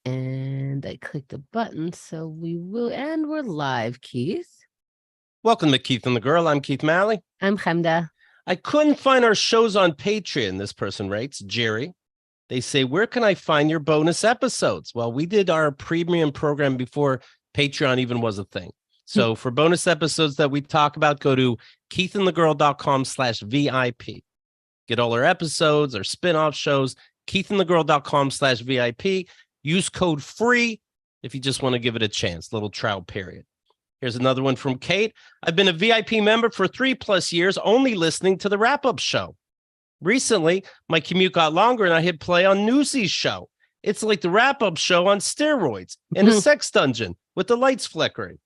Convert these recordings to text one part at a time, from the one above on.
And I clicked the button, so we will, and we're live, Keith. Welcome to Keith and the Girl. I'm Keith Malley. I'm Chemda. I couldn't find our shows on Patreon, this person writes, Jerry. They say, where can I find your bonus episodes? Well, we did our premium program before Patreon even was a thing. So for bonus episodes that we talk about, go to keithandthegirl.com/VIP. Get all our episodes, our spin-off shows, keithandthegirl.com/VIP. Use code FREE if you just want to give it a chance, little trial period. Here's another one from Kate. I've been a VIP member for 3+ years, only listening to the wrap-up show. Recently, my commute got longer and I hit play on Newsy's show. It's like the wrap-up show on steroids in a sex dungeon with the lights flickering.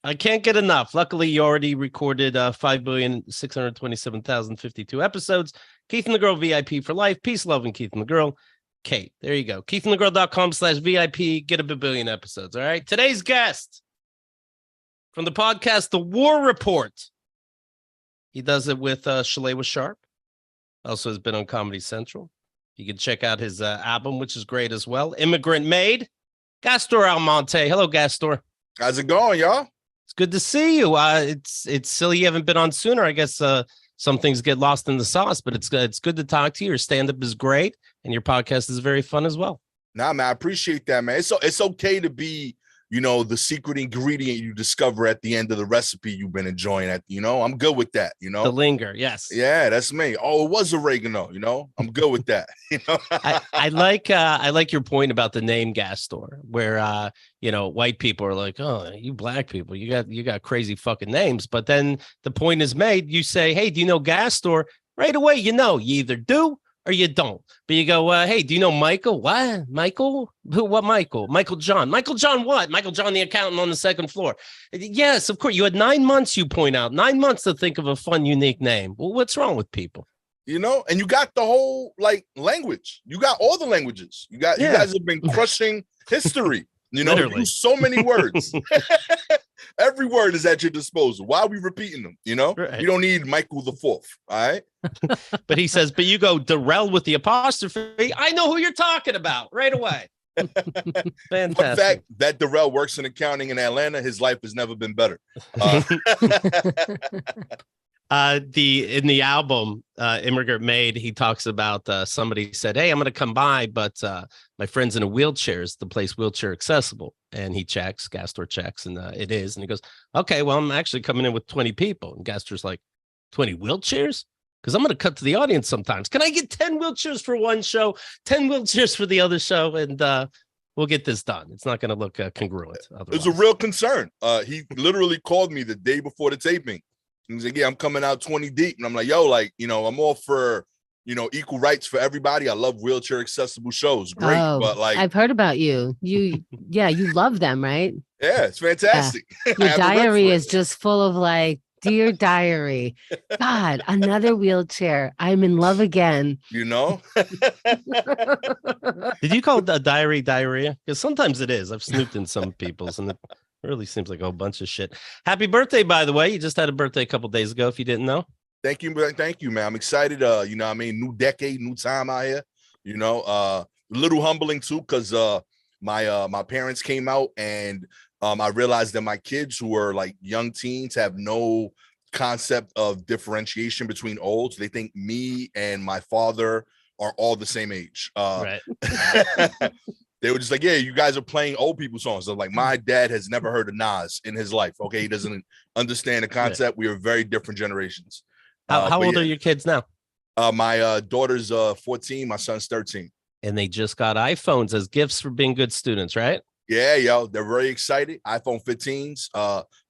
I can't get enough. Luckily, you already recorded 5,627,052 episodes. Keith and the Girl VIP for life. Peace, love, and Keith and the Girl. Kate, there you go. KeithandTheGirl.com/VIP. Get a billion episodes. All right. Today's guest from the podcast, The War Report. He does it with Shalewa Sharp. Also has been on Comedy Central. You can check out his album, which is great as well. Immigrant Made. Gastor Almonte. Hello, Gastor. How's it going, y'all? It's good to see you. It's silly you haven't been on sooner. I guess some things get lost in the sauce, but it's good to talk to you. Your stand-up is great, and your podcast is very fun as well. Nah, man, I appreciate that, man. It's okay to be, the secret ingredient you discover at the end of the recipe you've been enjoying. I'm good with that. The linger, yes. Yeah, that's me. Oh, it was oregano. I'm good with that. I like your point about the name Gastor, where white people are like, oh, you black people, you got crazy fucking names. But then the point is made. You say, hey, do you know Gastor? Right away, you either do or you don't. But you go, hey, do you know Michael? What? Michael? Who? What Michael? Michael John. Michael John what? Michael John, the accountant on the second floor. Yes, of course. You had 9 months, you point out. 9 months to think of a fun, unique name. Well, what's wrong with people? And you got the whole, language. You got all the languages. You guys have been crushing history. You use so many words. Every word is at your disposal. Why are we repeating them? Right. You don't need Michael the Fourth. All right. But he says, but you go Darrell with the apostrophe. I know who you're talking about right away. Fantastic. Fun fact that Darrell works in accounting in Atlanta. His life has never been better. In the album Immigrant Made, he talks about somebody said, hey, I'm going to come by, but my friend's in a wheelchair. Is the place wheelchair accessible? And he checks, Gastor checks, and it is. And he goes, okay, well, I'm actually coming in with 20 people. And Gastor's like, 20 wheelchairs? Because I'm going to cut to the audience sometimes. Can I get 10 wheelchairs for one show, 10 wheelchairs for the other show? And we'll get this done. It's not going to look congruent. It's a real concern. He literally called me the day before the taping. He's like, yeah, I'm coming out 20 deep. And I'm like, yo, I'm all for, equal rights for everybody. I love wheelchair accessible shows. Great. But I've heard about you. You love them, right? Yeah, it's fantastic. Yeah. Your diary is just full of dear diary. God, another wheelchair. I'm in love again. Did you call it a diarrhea? Because sometimes it is. I've snooped in some people's and it really seems like a whole bunch of shit. Happy birthday, by the way. You just had a birthday a couple days ago, if you didn't know. Thank you, man. I'm excited. New decade, new time out here. A little humbling too, because my parents came out and I realized that my kids, who are young teens, have no concept of differentiation between old. So they think me and my father are all the same age. Right. They were just like, yeah, you guys are playing old people songs. So my dad has never heard of Nas in his life. Okay. He doesn't understand the concept. Right. We are very different generations. How old are your kids now? My daughter's 14. My son's 13. And they just got iPhones as gifts for being good students, right? Yeah, yo, they're very excited. iPhone 15s.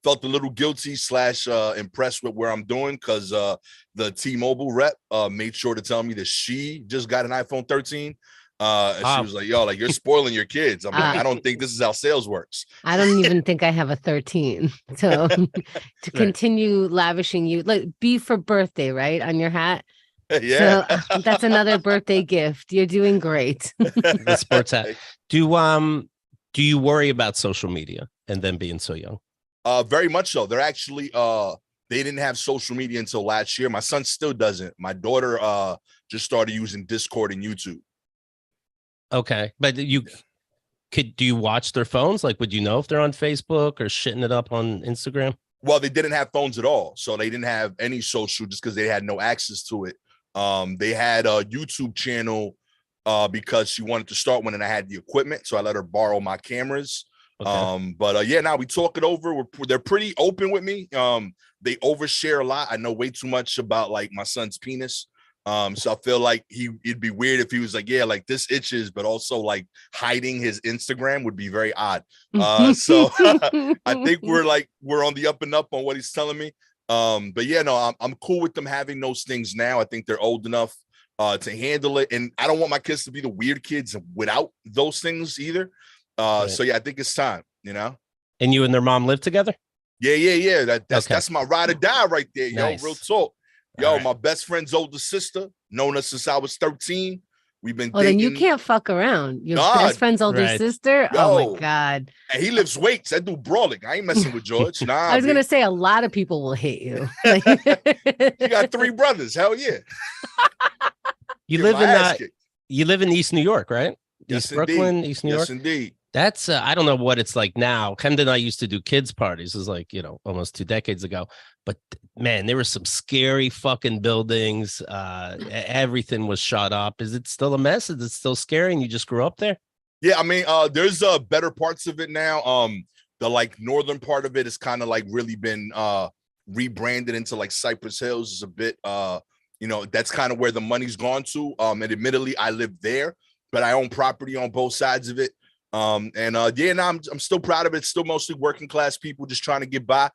Felt a little guilty / impressed with where I'm doing because the T-Mobile rep made sure to tell me that she just got an iPhone 13. She was like, yo, you're spoiling your kids. I'm like, I don't think this is how sales works. I don't even think I have a 13. So to continue lavishing you, B for birthday, right? On your hat. Yeah. So that's another birthday gift. You're doing great. The sports hat. Do you worry about social media and them being so young? Very much so. They're actually they didn't have social media until last year. My son still doesn't. My daughter just started using Discord and YouTube. Okay. But do you watch their phones? Like, would you know if they're on Facebook or shitting it up on Instagram? Well, they didn't have phones at all. So they didn't have any social just because they had no access to it. They had a YouTube channel because she wanted to start one and I had the equipment. So I let her borrow my cameras. Okay. But yeah, now we talk it over. They're pretty open with me. They overshare a lot. I know way too much about like my son's penis. So I feel like it'd be weird if he was like, yeah, like this itches, but also like hiding his Instagram would be very odd. So I think we're on the up and up on what he's telling me. But yeah, no, I'm cool with them having those things now. I think they're old enough to handle it. And I don't want my kids to be the weird kids without those things either. Right. So yeah, I think it's time, you know. And you and their mom live together? Yeah. That's my ride or die right there, yo. Nice. Real talk. Yo, right. My best friend's older sister, known us since I was 13. We've been dating. Then you can't fuck around. Your best friend's older sister? Yo, oh my God. And he lifts weights. That dude brawling. I ain't messing with George. Nah. I was gonna say a lot of people will hate you. You got 3 brothers. Hell yeah. You live in East New York, right? Yes, East Brooklyn, indeed. East New York. Yes, indeed. That's I don't know what it's like now. Camden and I used to do kids parties. It was like, almost 2 decades ago. But man, there were some scary fucking buildings. Everything was shot up. Is it still a mess? Is it still scary? And you just grew up there? Yeah, I mean, there's better parts of it now. The like northern part of it has kind of like really been rebranded into like Cypress Hills. Is a bit that's kind of where the money's gone to. And admittedly, I live there, but I own property on both sides of it. I'm still proud of it. It's still mostly working class people just trying to get by,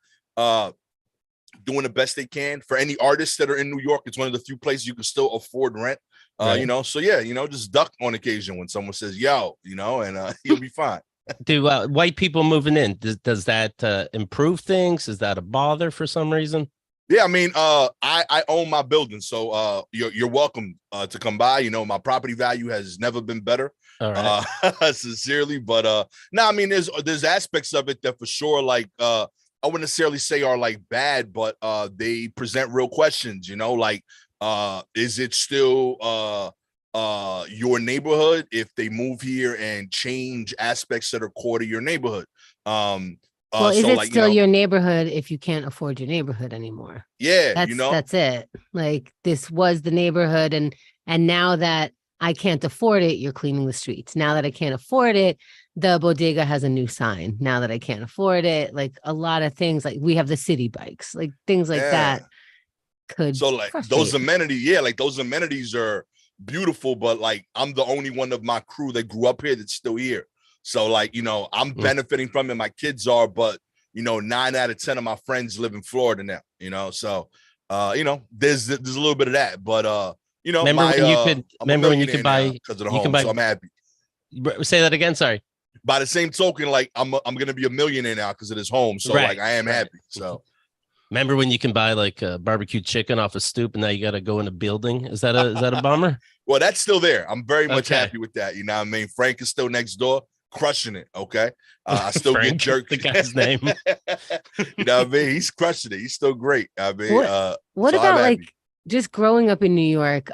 doing the best they can. For any artists that are in New York, it's one of the few places you can still afford rent. Right. So yeah, just duck on occasion when someone says yo, and you'll be fine. Do white people moving in, does that improve things? Is that a bother for some reason? Yeah, I mean, I own my building, so you're welcome to come by. My property value has never been better. All right. Sincerely, but I mean, there's aspects of it that for sure, like I wouldn't necessarily say are like bad, but they present real questions. Like is it still your neighborhood if they move here and change aspects that are core to your neighborhood? Well, is it still your neighborhood if you can't afford your neighborhood anymore? Yeah, that's it. Like this was the neighborhood, and now that I can't afford it, you're cleaning the streets. Now that I can't afford it, the bodega has a new sign. Now that I can't afford it, like a lot of things, like we have the city bikes, like things like that. So like those amenities, like those amenities are beautiful, but like I'm the only one of my crew that grew up here that's still here. So like, I'm benefiting from it. My kids are, but 9 out of 10 of my friends live in Florida now, so there's a little bit of that, but remember when you could buy because of the home, so I'm happy. Say that again, sorry. By the same token, like I'm gonna be a millionaire now because of this home. So like I am happy. So remember when you can buy like a barbecue chicken off a stoop and now you gotta go in a building? Is that a bummer? Well, that's still there. I'm very much happy with that. You know what I mean? Frank is still next door, crushing it. Okay. I still Frank, get jerked. The guy's name. You know what I mean? He's crushing it. He's still great. I mean, what about like just growing up in New York?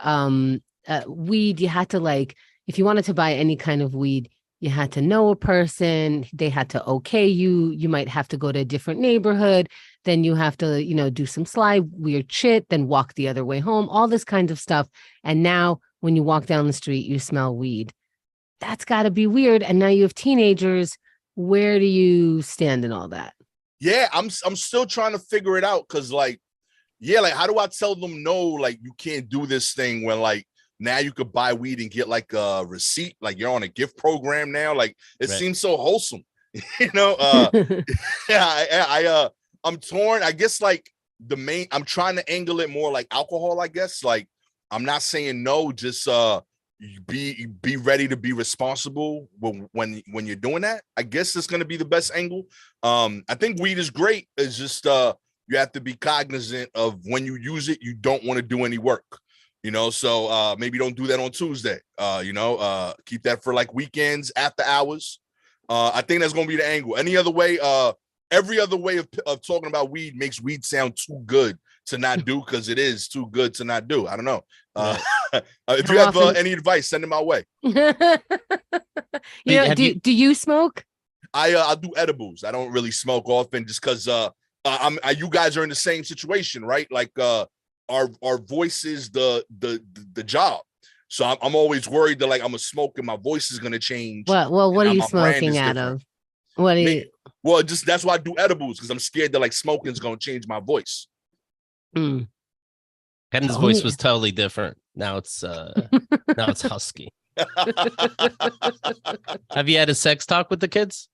Weed, you had to like, if you wanted to buy any kind of weed, you had to know a person. They had to okay you. You might have to go to a different neighborhood. Then you have to, do some sly weird shit, then walk the other way home, all this kind of stuff. And now when you walk down the street, you smell weed. That's got to be weird. And now you have teenagers. Where do you stand in all that? Yeah, I'm still trying to figure it out because like, yeah, like how do I tell them no, like you can't do this thing when like now you could buy weed and get like a receipt, like you're on a gift program now. Like it seems so wholesome, yeah, I'm torn. I guess like I'm trying to angle it more like alcohol, I guess. Like I'm not saying no, just be ready to be responsible when you're doing that. I guess it's gonna be the best angle. I think weed is great. It's just you have to be cognizant of when you use it, you don't want to do any work. So maybe don't do that on Tuesday. Keep that for like weekends, after hours. I think that's gonna be the angle. Any other way, every other way of talking about weed makes weed sound too good to not do because it is too good to not do. I don't know. If you have any advice, send it my way. Do you smoke? I do edibles. I don't really smoke often just because you guys are in the same situation, right? Like our voice is the job. So I'm always worried that like I'm a smoke and my voice is gonna change. Well, what are you smoking out of? What are you? Well, just that's why I do edibles, because I'm scared that like smoking is gonna change my voice. Kevin's voice was totally different. Now it's husky. Have you had a sex talk with the kids?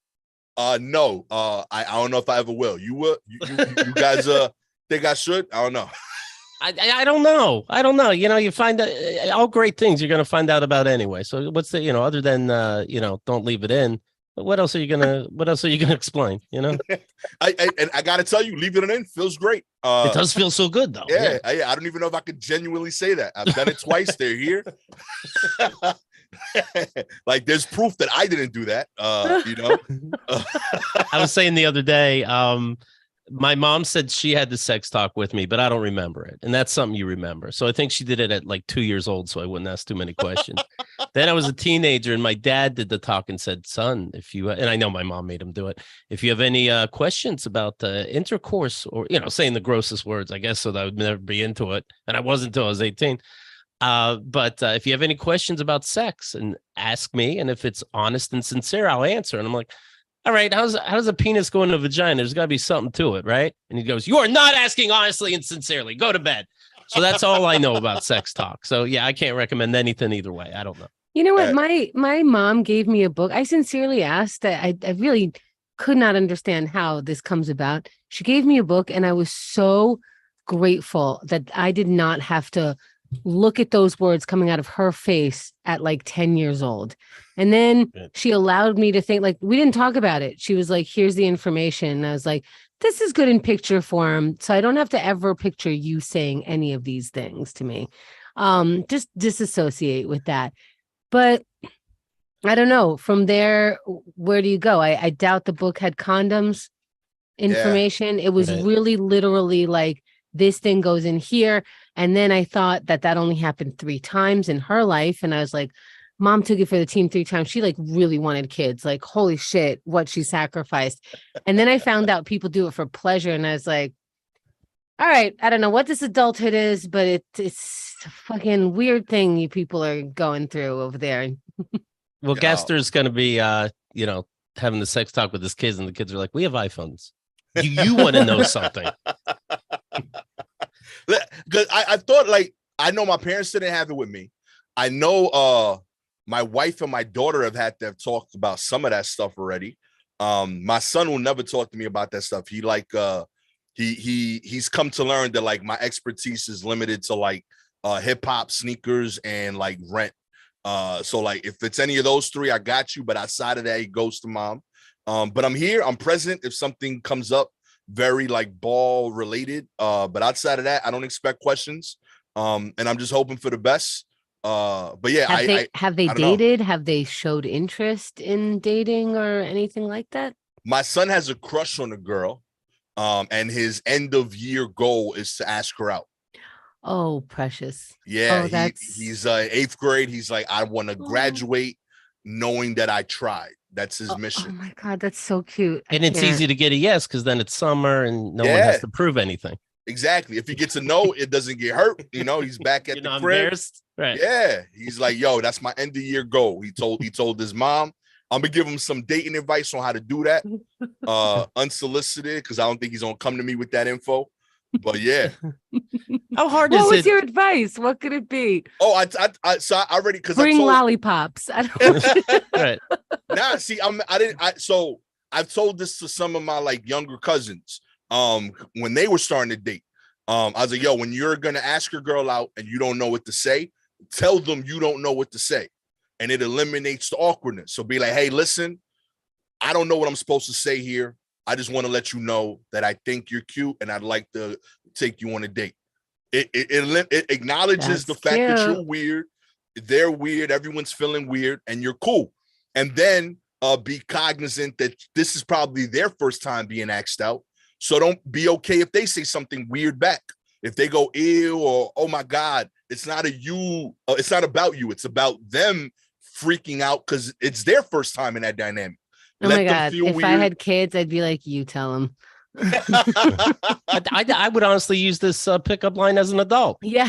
No. I don't know if I ever will. You will? You guys think I should? I don't know. I don't know. I don't know. You know, you find out all great things you're going to find out about anyway. So what's the, other than, don't leave it in. What else are you going to explain? You know, I got to tell you, leave it in feels great. It does feel so good though. Yeah. I don't even know if I could genuinely say that. I've done it twice. They're here. Like there's proof that I didn't do that. I was saying the other day, my mom said she had the sex talk with me, but I don't remember it. And that's something you remember. So I think she did it at like 2 years old, so I wouldn't ask too many questions. Then I was a teenager and my dad did the talk and said, son, and I know my mom made him do it. If you have any questions about intercourse or, saying the grossest words, I guess, so that I would never be into it. And I wasn't until I was 18. But if you have any questions about sex, and ask me, and if it's honest and sincere, I'll answer. And I'm like, all right, how does a penis go in a vagina? There's got to be something to it, right? And he goes, you are not asking honestly and sincerely. Go to bed. So that's all I know about sex talk. So yeah, I can't recommend anything either way. I don't know. You know what? My mom gave me a book. I sincerely asked that. I really could not understand how this comes about. She gave me a book, and I was so grateful that I did not have to look at those words coming out of her face at like 10 years old. And then she allowed me to think, like, we didn't talk about it. She was like, here's the information. And I was like, this is good in picture form. So I don't have to ever picture you saying any of these things to me. Just disassociate with that. But I don't know. From there, where do you go? I doubt the book had condoms information. Yeah. It was really literally like, this thing goes in here. And then I thought that only happened 3 times in her life. And I was like, mom took it for the team 3 times. She like really wanted kids. Like, holy shit, what she sacrificed. And then I found out people do it for pleasure. And I was like, all right, I don't know what this adulthood is, but it's a fucking weird thing you people are going through over there. Well, Gastor's going to be, having the sex talk with his kids, and the kids are like, we have iPhones. You want to know something. Because I thought, like, I know my parents didn't have it with me. I know my wife and my daughter have talked about some of that stuff already. My son will never talk to me about that stuff. He like he's come to learn that like my expertise is limited to like hip hop, sneakers, and like rent. So like if it's any of those 3, I got you. But outside of that, he goes to mom. But I'm here. I'm present if something comes up very like ball related. But outside of that, I don't expect questions. And I'm just hoping for the best. But yeah, have they dated? Have they showed interest in dating or anything like that? My son has a crush on a girl. And his end of year goal is to ask her out. Oh, precious. Yeah, he's 8th grade. He's like, I want to graduate knowing that I tried. That's his mission. Oh my God, that's so cute. And it's easy to get a yes because then it's summer and no one has to prove anything. Exactly. If he gets a no, it doesn't get hurt. He's back at the crib. Right. Yeah. He's like, yo, that's my end of year goal. He told his mom. I'm gonna give him some dating advice on how to do that. Unsolicited, because I don't think he's gonna come to me with that info. But yeah. How hard is it? What was your advice? What could it be? Oh, I already, because bring lollipops. I don't right. Now, see, so I've told this to some of my like younger cousins. When they were starting to date. I was like, yo, when you're gonna ask your girl out and you don't know what to say, tell them you don't know what to say. And it eliminates the awkwardness. So be like, hey, listen, I don't know what I'm supposed to say here. I just want to let you know that I think you're cute and I'd like to take you on a date. It acknowledges the fact that you're weird. They're weird. Everyone's feeling weird and you're cool. And then be cognizant that this is probably their first time being asked out. So don't be okay if they say something weird back. If they go, ew, or oh my God, It's not it's not about you. It's about them freaking out because it's their first time in that dynamic. Oh my God. If I had kids, I'd be like, you tell them. I would honestly use this pickup line as an adult. Yeah.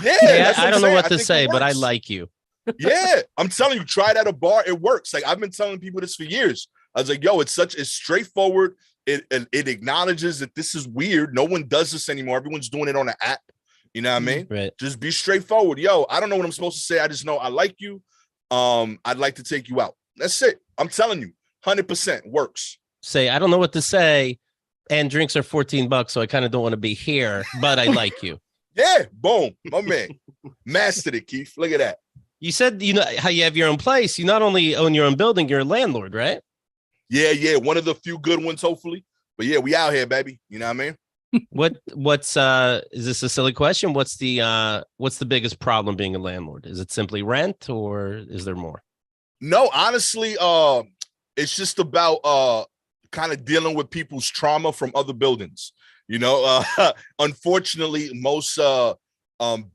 I don't know what to say, but I like you. Yeah, I'm telling you, try it at a bar. It works. Like I've been telling people this for years. I was like, yo, it's straightforward. It acknowledges that this is weird. No one does this anymore. Everyone's doing it on an app. You know what I mean? Right. Just be straightforward. Yo, I don't know what I'm supposed to say. I just know I like you. I'd like to take you out. That's it. I'm telling you, 100% works. Say, I don't know what to say. And drinks are $14, so I kind of don't want to be here, but I like you. Yeah, boom, my man. Mastered it, Keith. Look at that. You said, you know, how you have your own place. You not only own your own building, you're a landlord, right? Yeah. One of the few good ones, hopefully. But yeah, we out here, baby. You know what I mean? What's is this a silly question? What's the biggest problem being a landlord? Is it simply rent or is there more? No, honestly, it's just about kind of dealing with people's trauma from other buildings. You know, unfortunately, most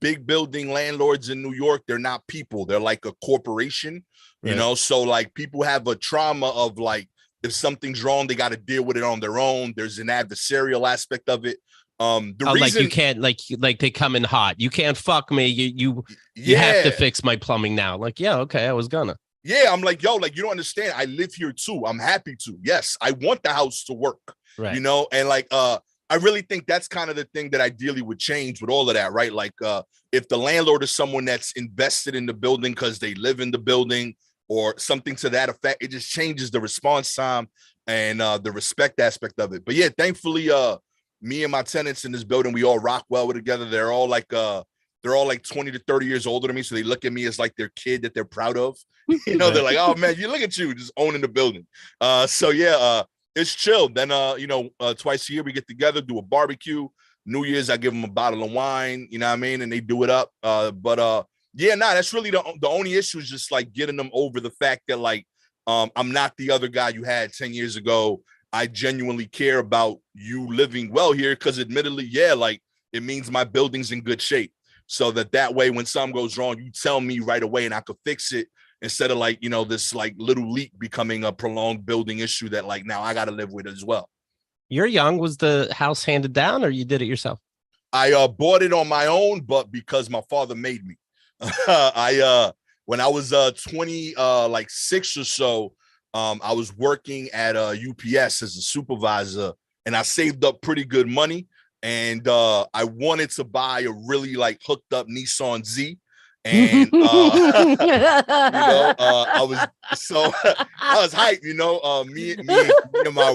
big building landlords in New York, they're not people. They're like a corporation, you know? So like people have a trauma of like, if something's wrong, they got to deal with it on their own. There's an adversarial aspect of it. Like you can't like they come in hot. You can't fuck me. You have to fix my plumbing now. Like, yeah, okay, I was gonna. Yeah, I'm like, yo, like you don't understand. I live here too. I'm happy to. Yes, I want the house to work. Right. You know, and like I really think that's kind of the thing that ideally would change with all of that, right? Like if the landlord is someone that's invested in the building because they live in the building or something to that effect, it just changes the response time and the respect aspect of it. But yeah, thankfully, me and my tenants in this building, we all rock well together. They're all like 20 to 30 years older than me. So they look at me as like their kid that they're proud of. You know, they're like, oh man, you look at you just owning the building. So yeah, it's chill. Then twice a year we get together, do a barbecue. New Year's, I give them a bottle of wine, you know what I mean? And they do it up. That's really the only issue is just like getting them over the fact that like I'm not the other guy you had 10 years ago. I genuinely care about you living well here because admittedly, yeah, like it means my building's in good shape. So that way, when something goes wrong, you tell me right away and I could fix it instead of like, you know, this like little leak becoming a prolonged building issue that like now I got to live with as well. You're young. Was the house handed down or you did it yourself? I bought it on my own, but because my father made me. When I was 26 or so, I was working at UPS as a supervisor and I saved up pretty good money. And I wanted to buy a really like hooked up Nissan Z. And I was hyped, you know, me and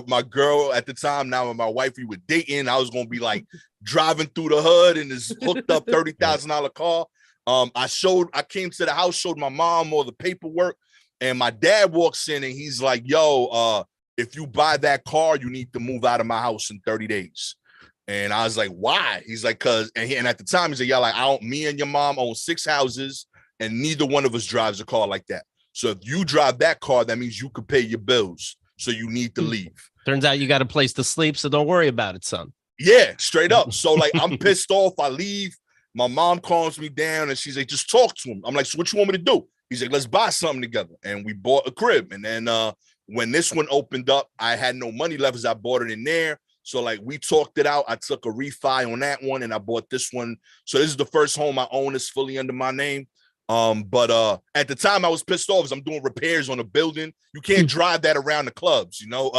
my girl at the time, now my wife, we were dating. I was going to be like driving through the hood in this hooked up $30,000 car. I came to the house, showed my mom all the paperwork, and my dad walks in and he's like, yo, if you buy that car, you need to move out of my house in 30 days. And I was like, why? He's like, and at the time, he's like, yeah, like me and your mom own 6 houses and neither one of us drives a car like that. So if you drive that car, that means you could pay your bills. So you need to leave. Turns out you got a place to sleep. So don't worry about it, son. Yeah, straight up. So like, I'm pissed off. I leave. My mom calms me down and she's like, just talk to him. I'm like, so what you want me to do? He's like, let's buy something together. And we bought a crib. And then when this one opened up, I had no money left as I bought it in there. So like we talked it out. I took a refi on that one and I bought this one. So this is the first home I own. It's fully under my name. But at the time I was pissed off because I'm doing repairs on a building. You can't drive that around the clubs, you know.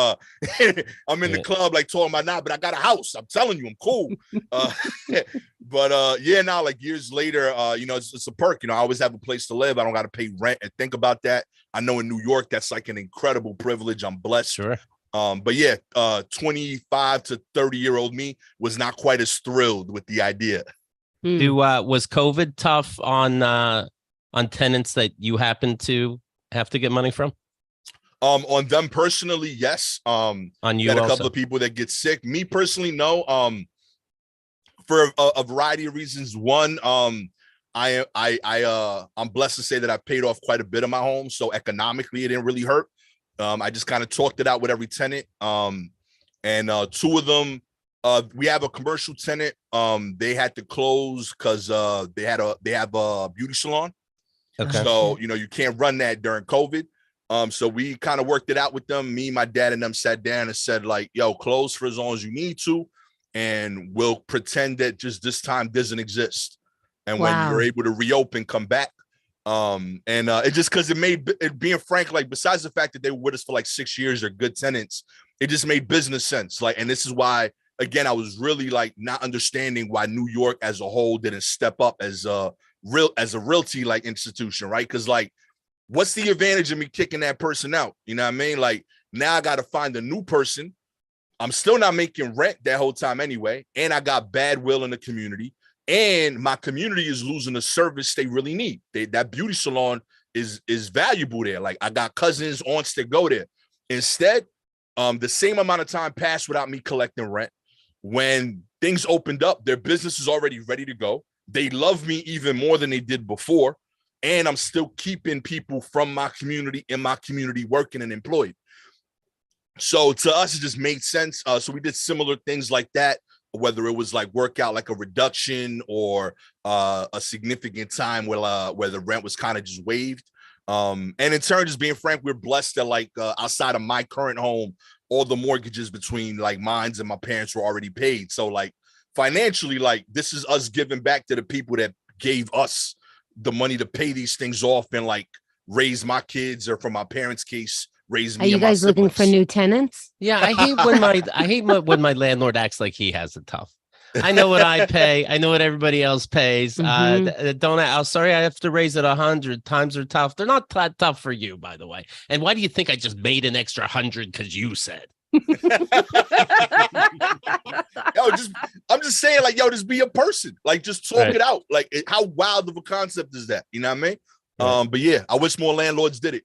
I'm in the club like talking about but I got a house. I'm telling you, I'm cool. Now like years later, you know, it's a perk. You know, I always have a place to live. I don't got to pay rent and think about that. I know in New York, that's like an incredible privilege. I'm blessed. Sure. 25 to 30-year-old me was not quite as thrilled with the idea. Was COVID tough on tenants that you happen to have to get money from? On them personally, yes. On you, got a also? couple of people that get sick. Me personally, no. For a variety of reasons. One, I'm blessed to say that I paid off quite a bit of my home, so economically it didn't really hurt. I just kind of talked it out with every tenant. And 2 of them, We have a commercial tenant. They had to close because they have a beauty salon. Okay. So, you can't run that during COVID. So we kind of worked it out with them. Me, my dad, and them sat down and said, like, yo, close for as long as you need to, and we'll pretend that just this time doesn't exist. And when you're able to reopen, come back. It just because it made it, being frank, like, besides the fact that they were with us for like 6 years, they're good tenants, it just made business sense. Like, and this is why, again, I was really like not understanding why New York as a whole didn't step up as a realty like institution, right? Because, like, what's the advantage of me kicking that person out? You know what I mean? Like, now I got to find a new person. I'm still not making rent that whole time anyway, and I got bad will in the community, and my community is losing the service they really need. That beauty salon is valuable there. Like, I got cousins, aunts that go there. Instead, the same amount of time passed without me collecting rent. When things opened up, their business is already ready to go. They love me even more than they did before. And I'm still keeping people from my community in my community working and employed. So to us, it just made sense. So we did similar things like that, whether it was like work out like a reduction or a significant time where the rent was kind of just waived. And in turn, just being frank, we're blessed that, like, outside of my current home, all the mortgages between like mines and my parents were already paid. So, like, financially, like, this is us giving back to the people that gave us the money to pay these things off and like raise my kids, or, for my parents' case, raise me. Are you guys looking for new tenants? Yeah, I hate when my landlord acts like he has it tough. I know what I pay. I know what everybody else pays. I'm sorry, I have to raise it 100 times. Are tough. They're not that tough for you, by the way. And why do you think I just made an extra 100 because you said? I'm just saying, like, yo, just be a person. Like, just talk it out. Like, how wild of a concept is that? You know what I mean? Right. But yeah, I wish more landlords did it.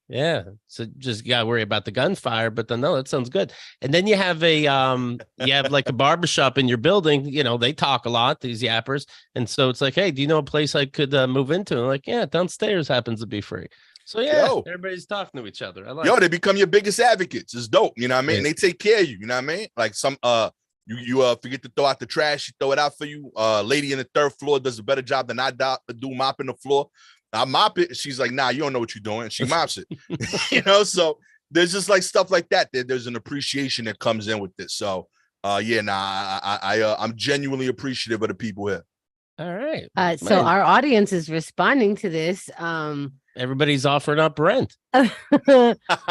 Yeah, so just gotta worry about the gunfire, but then no, that sounds good. And then you have like a barbershop in your building. They talk a lot, these yappers, and so it's like, hey, do you know a place I could move into? And like, yeah, downstairs happens to be free. So yeah, everybody's talking to each other. I like they become your biggest advocates. It's dope. You know what I mean? Yeah. They take care of you. You know what I mean? Like, some you forget to throw out the trash, she throw it out for you. Lady in the third floor does a better job than I do mopping the floor. I mop it. She's like, nah, you don't know what you're doing. And she mops it. So there's just like stuff like that. There's an appreciation that comes in with this. So I'm genuinely appreciative of the people here. All right. So our audience is responding to this. Everybody's offering up rent.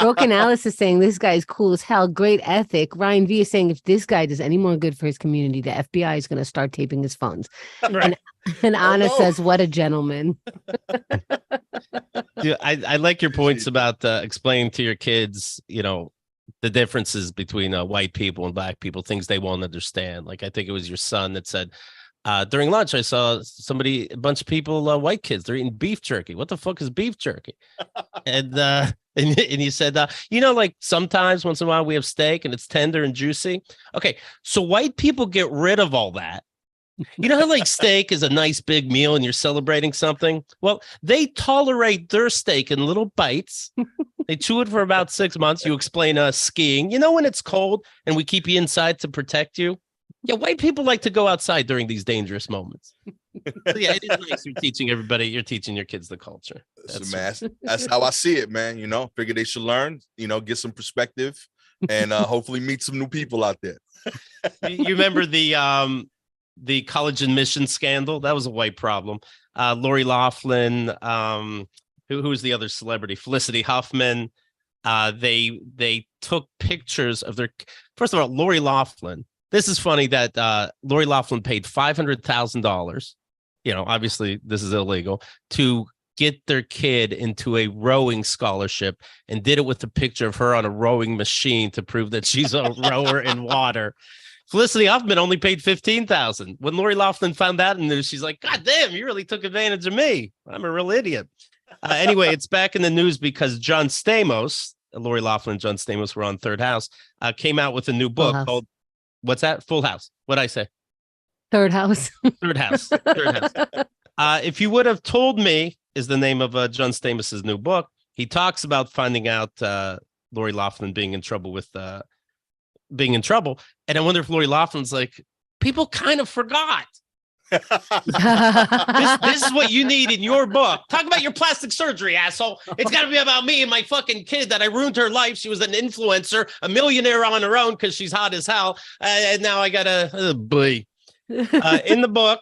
Broken Alice is saying this guy is cool as hell. Great ethic. Ryan V is saying if this guy does any more good for his community, the FBI is going to start taping his phones. Right. And Anna says, what a gentleman. Dude, I like your points about explaining to your kids, the differences between white people and black people, things they won't understand. Like, I think it was your son that said, during lunch, I saw a bunch of people, white kids, they're eating beef jerky. What the fuck is beef jerky? and you said, like, sometimes once in a while we have steak and it's tender and juicy. Okay, so white people get rid of all that. You know how, like, steak is a nice big meal and you're celebrating something? Well, they tolerate their steak in little bites. They chew it for about 6 months. You explain skiing. When it's cold and we keep you inside to protect you? Yeah, white people like to go outside during these dangerous moments. So yeah, it is nice. You're teaching your kids the culture. That's how I see it, man. Figure they should learn, get some perspective, and hopefully meet some new people out there. You remember the college admission scandal? That was a white problem. Lori Loughlin, who was the other celebrity? Felicity Huffman. They took pictures of their. First of all, Lori Loughlin. This is funny that Lori Loughlin paid $500,000. Obviously this is illegal, to get their kid into a rowing scholarship, and did it with a picture of her on a rowing machine to prove that she's a rower in water. Felicity Huffman only paid $15,000. When Lori Loughlin found out in news, she's like, God damn, you really took advantage of me. I'm a real idiot. Anyway, it's back in the news because John Stamos, Lori Loughlin and John Stamos were on Third House, came out with a new book called, what's that? Full House. What'd I say? Third House. Third House. Third House. If You Would Have Told Me is the name of John Stamos's new book. He talks about finding out Lori Loughlin being in trouble with being in trouble. And I wonder if Lori Laughlin's like, people kind of forgot. This is what you need in your book. Talk about your plastic surgery, asshole. It's got to be about me and my fucking kid that I ruined her life. She was an influencer, a millionaire on her own because she's hot as hell. And now I got to, boy. In the book,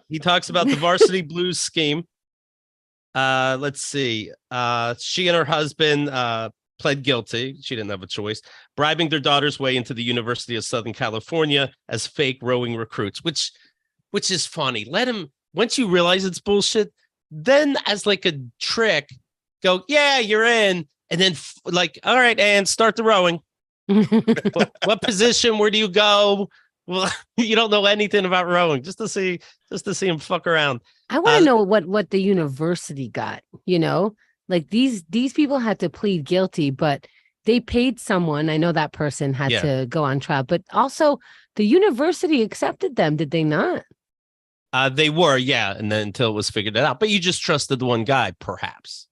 he talks about the varsity blues scheme. Let's see. She and her husband pled guilty. She didn't have a choice, bribing their daughter's way into the University of Southern California as fake rowing recruits, which is funny. Let him, once you realize it's bullshit, then as like a trick, go, yeah, you're in. And then like, all right, and start the rowing. what position? Where do you go? Well, you don't know anything about rowing, just to see him fuck around. I want to know what the university got, like these people had to plead guilty, but they paid someone. I know that person had to go on trial, but also the university accepted them. Did they not? They were, and then until it was figured out. But you just trusted the one guy, perhaps.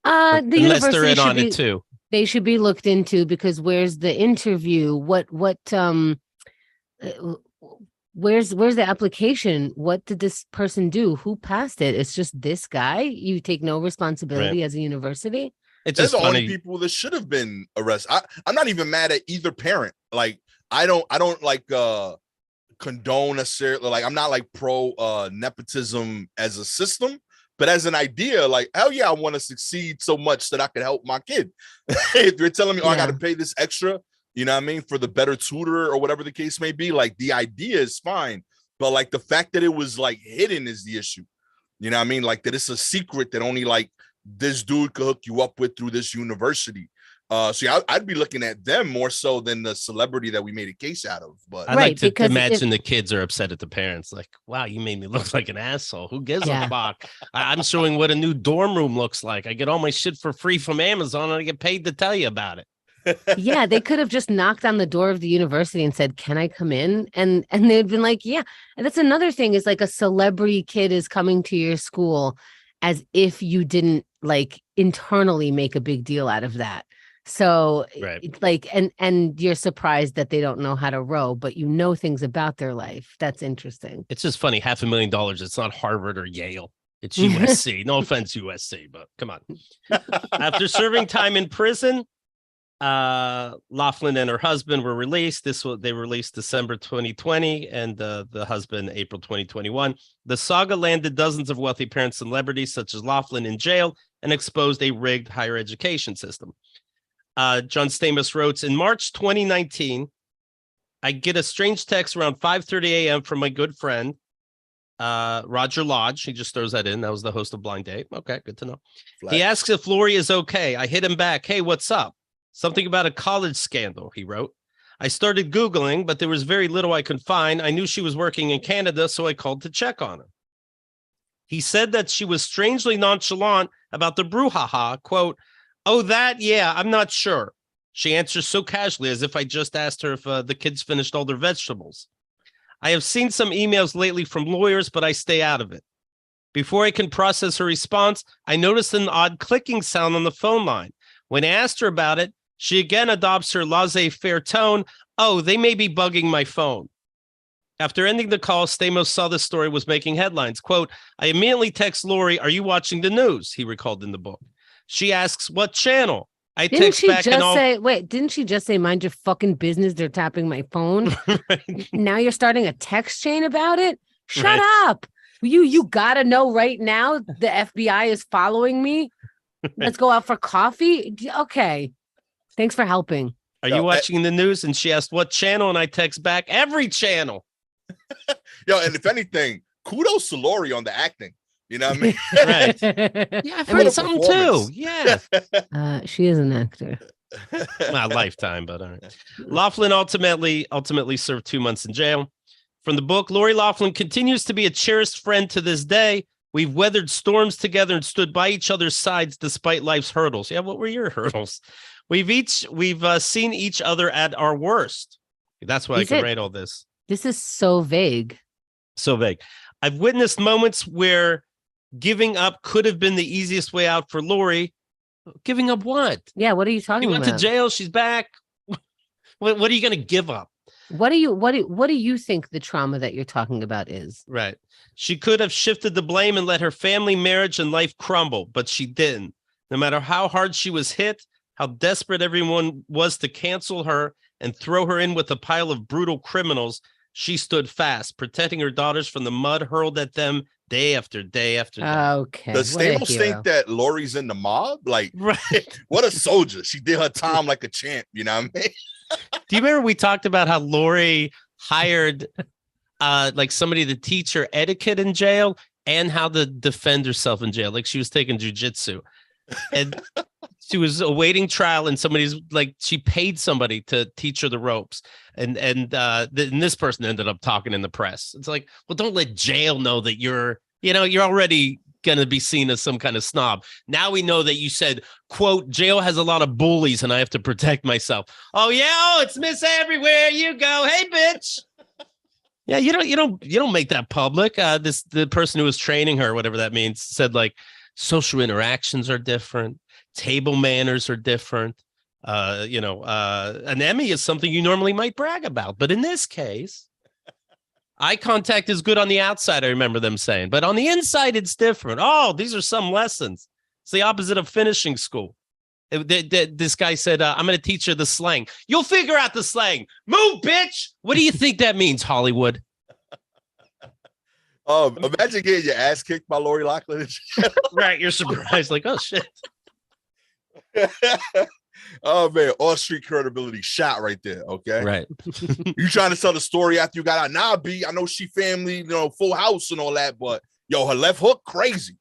The unless they're in on it too. They should be looked into, because where's the interview? Where's the application? What did this person do? Who passed it? It's just this guy. You take no responsibility as a university. It's They're just the funny. only people that should have been arrested. I'm not even mad at either parent. Like I don't like condone necessarily, like I'm not like pro nepotism as a system, but as an idea, like hell yeah, I want to succeed so much that I could help my kid. If you're telling me, I got to pay this extra, you know what I mean, for the better tutor or whatever the case may be, like the idea is fine, but like the fact that it was like hidden is the issue. You know what I mean? Like that it's a secret that only like this dude could hook you up with through this university. I'd be looking at them more so than the celebrity that we made a case out of. But I like to imagine the kids are upset at the parents, like, wow, you made me look like an asshole. Who gives a fuck? I'm showing what a new dorm room looks like. I get all my shit for free from Amazon and I get paid to tell you about it. Yeah, they could have just knocked on the door of the university and said, can I come in? And they'd been like, yeah. And that's another thing, is like a celebrity kid is coming to your school as if you didn't like internally make a big deal out of that. So it's like, and you're surprised that they don't know how to row, but you know things about their life. That's interesting. It's just funny. $500,000. It's not Harvard or Yale. It's USC. No offense, USC, but come on. After serving time in prison, Laughlin and her husband were released. They released December 2020, and the husband April 2021. The saga landed dozens of wealthy parents and celebrities such as Laughlin in jail and exposed a rigged higher education system. John Stamos wrote, in March 2019, I get a strange text around 5:30 a.m. from my good friend, Roger Lodge. He just throws that in. That was the host of Blind Date. Okay, good to know. He asks if Lori is okay. I hit him back. Hey, what's up? Something about a college scandal, he wrote. I started Googling, but there was very little I could find. I knew she was working in Canada, so I called to check on her. He said that she was strangely nonchalant about the brouhaha, quote, oh, that, yeah, I'm not sure. She answers so casually as if I just asked her if the kids finished all their vegetables. I have seen some emails lately from lawyers, but I stay out of it. Before I can process her response, I noticed an odd clicking sound on the phone line. When I asked her about it, she again adopts her laissez-faire tone. Oh, they may be bugging my phone. After ending the call, Stamos saw the story was making headlines. Quote, I immediately text Lori, are you watching the news? He recalled in the book. She asks, what channel? I text back didn't she just say, mind your fucking business, they're tapping my phone? Right. Now you're starting a text chain about it? Shut up. You gotta know right now the FBI is following me. Let's go out for coffee. Okay. Thanks for helping. Are you watching the news? And she asked, what channel? And I text back, every channel. And if anything, kudos to Lori on the acting. You know what I mean? Right. Yeah, I've heard something too. Yeah. She is an actor. Not Lifetime, but all right. Laughlin ultimately served 2 months in jail. From the book, Lori Laughlin continues to be a cherished friend to this day. We've weathered storms together and stood by each other's sides despite life's hurdles. Yeah, what were your hurdles? We've seen each other at our worst. That's why I can write all this. This is so vague. So vague. I've witnessed moments where giving up could have been the easiest way out for Lori. Giving up what? Yeah, what are you talking about? She went to jail. She's back. What are you going to give up? What do you think the trauma that you're talking about is? Right. She could have shifted the blame and let her family, marriage, and life crumble, but she didn't. No matter how hard she was hit, how desperate everyone was to cancel her and throw her in with a pile of brutal criminals, she stood fast, protecting her daughters from the mud hurled at them day after day after day. Okay. Does Stamos think that Lori's in the mob? Like, right. What a soldier. She did her time like a champ. You know what I mean? Do you remember we talked about how Lori hired like somebody to teach her etiquette in jail and how to defend herself in jail? Like she was taking jujitsu and she was awaiting trial and she paid somebody to teach her the ropes. And this person ended up talking in the press. It's like, well, don't let jail know that you're already going to be seen as some kind of snob. Now we know that you said, quote, jail has a lot of bullies and I have to protect myself. Oh yeah. Oh, it's Miss Everywhere you go. Hey, bitch. Yeah. You don't make that public. The person who was training her, whatever that means, said like social interactions are different. Table manners are different. An Emmy is something you normally might brag about. But in this case, eye contact is good on the outside, I remember them saying. But on the inside, it's different. Oh, these are some lessons. It's the opposite of finishing school. This guy said, I'm going to teach her the slang. You'll figure out the slang. Move, bitch. What do you think that means, Hollywood? Imagine getting your ass kicked by Lori Loughlin. Right, you're surprised. Like, oh, shit. Oh man, all street credibility shot right there. Okay, right. You trying to tell the story after you got out? Nah, B, I know she family, full house and all that, but yo, her left hook crazy.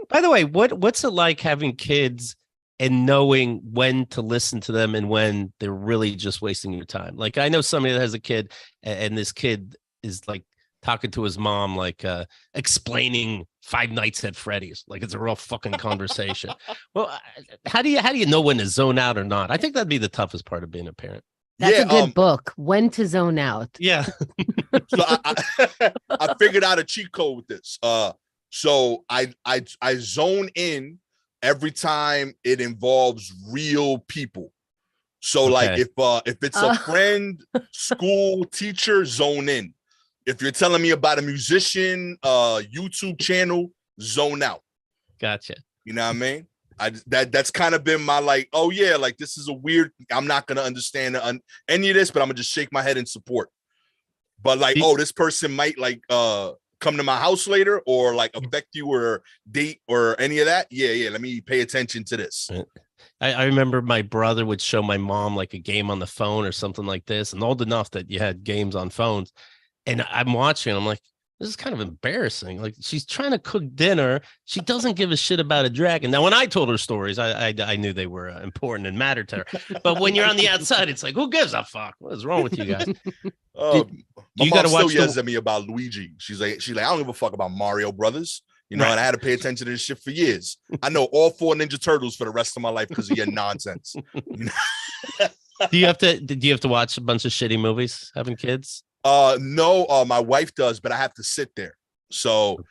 By the way, what's it like having kids and knowing when to listen to them and when they're really just wasting your time? Like I know somebody that has a kid, and this kid is like talking to his mom, like explaining Five Nights at Freddy's, like it's a real fucking conversation. Well, how do you know when to zone out or not? I think that'd be the toughest part of being a parent. That's a good book. When to zone out. Yeah. So I figured out a cheat code with this. So I zone in every time it involves real people. So like if it's a friend, school, teacher, zone in. If you're telling me about a musician, YouTube channel, zone out. Gotcha. You know what I mean? That's kind of been my like, oh yeah, like this is a weird. I'm not gonna understand any of this, but I'm gonna just shake my head in support. But like, this person might like come to my house later or like affect you or date or any of that. Yeah. Let me pay attention to this. I remember my brother would show my mom like a game on the phone or something like this, and old enough that you had games on phones. And I'm watching, I'm like, this is kind of embarrassing. Like she's trying to cook dinner. She doesn't give a shit about a dragon. Now, when I told her stories, I knew they were important and mattered to her. But when you're on the outside, it's like, who gives a fuck? What is wrong with you guys? My mom still yells at me about Luigi. She's like, I don't give a fuck about Mario Brothers. And I had to pay attention to this shit for years. I know all 4 Ninja Turtles for the rest of my life because of your nonsense. Do you have to watch a bunch of shitty movies having kids? No, my wife does, but I have to sit there. So